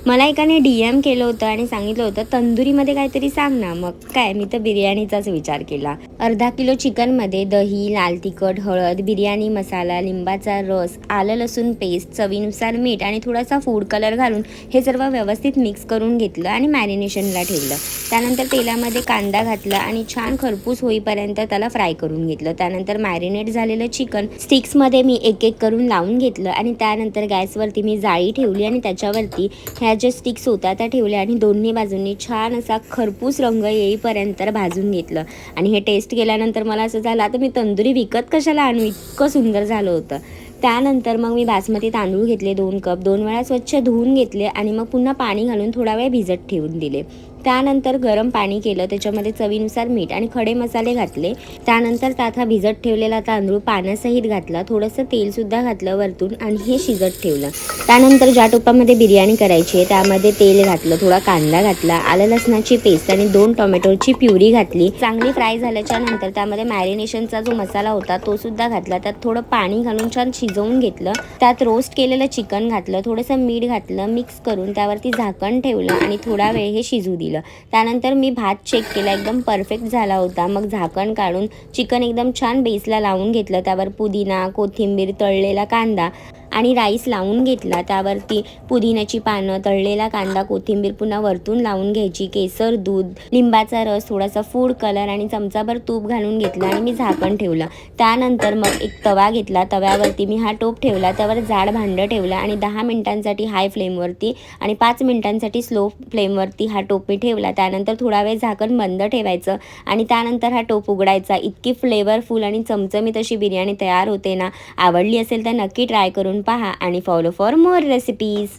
मला एकाने DM केलं होतं आणि सांगितलं होतं तंदुरीमध्ये काहीतरी सांग ना. मग काय मी तर बिर्याणीचाच विचार केला. अर्धा किलो चिकनमध्ये दही, लाल तिखट, हळद, बिर्याणी मसाला, लिंबाचा रस, आलं लसूण पेस्ट, चवीनुसार मीठ आणि थोडासा फूड कलर घालून हे सर्व व्यवस्थित मिक्स करून घेतलं आणि मॅरिनेशनला ठेवलं. त्यानंतर तेलामध्ये कांदा घातला आणि छान खरपूस होईपर्यंत त्याला फ्राय करून घेतलं. त्यानंतर मॅरिनेट झालेलं चिकन स्टिक्समध्ये मी एक एक करून लावून घेतलं आणि त्यानंतर गॅसवरती मी जाळी ठेवली आणि त्याच्यावरती ह्या ज्या स्टिक्स होत्या त्या ठेवल्या आणि दोन्ही बाजूंनी छान असा खरपूस रंग येईपर्यंत भाजून घेतलं. आणि हे टेस्ट केल्यानंतर मला असं झालं आता मी तंदुरी विकत कशाला आणू, इतकं सुंदर झालं होतं. त्यानंतर मग मी बासमती तांदूळ घेतले 2 कप, 2 वेळा स्वच्छ धुवून घेतले आणि मग पुन्हा पाणी घालून थोडा वेळ भिजत ठेवून दिले. त्यानंतर गरम पाणी केलं, त्याच्यामध्ये चवीनुसार मीठ आणि खडे मसाले घातले. त्यानंतर त्यात हा भिजत ठेवलेला तांदूळ पाण्यासहित घातला, थोडंसं तेलसुद्धा घातलं वरतून आणि हे शिजत ठेवलं. त्यानंतर ज्या टोपामध्ये बिर्याणी करायची आहे त्यामध्ये तेल घातलं, थोडा कांदा घातला, आलं लसणाची पेस्ट आणि 2 टोमॅटोची प्युरी घातली. चांगली फ्राय झाल्याच्या नंतर त्यामध्ये मॅरिनेशनचा जो मसाला होता तो सुद्धा घातला. त्यात थोडं पाणी घालून छान शिजवून घेतलं. त्यात रोस्ट केलेलं चिकन घातलं, थोडंसं मीठ घातलं, मिक्स करून त्यावरती झाकण ठेवलं आणि थोडा वेळ हे शिजू दिलं. त्यानंतर मी भात चेक केला, एकदम परफेक्ट झाला होता. मग झाकण काढून चिकन एकदम छान बेसला लावून घेतलं. त्यावर पुदिना, कोथिंबीर, तळलेला कांदा आणि राईस लावून घेतला. त्यावरती पुदिन्याची पानं, तळलेला कांदा, कोथिंबीर पुन्हा वरतून लावून घ्यायची. केसर दूध, लिंबाचा रस, थोडासा फूड कलर आणि चमचाभर तूप घालून घेतलं आणि मी झाकण ठेवलं. त्यानंतर मग एक तवा घेतला, तव्यावरती मी हा टोप ठेवला, त्यावर जाड भांडं ठेवलं आणि 10 मिनिटांसाठी हाय फ्लेमवरती आणि 5 मिनिटांसाठी स्लो फ्लेमवरती हा टोप मी ठेवला. त्यानंतर थोडा वेळ झाकण बंद ठेवायचं आणि त्यानंतर हा टोप उघडायचा. इतकी फ्लेवरफुल आणि चमचमीत अशी बिर्याणी तयार होते ना. आवडली असेल तर नक्की ट्राय करून पहा आणि फॉलो फॉर मोर रेसिपीज.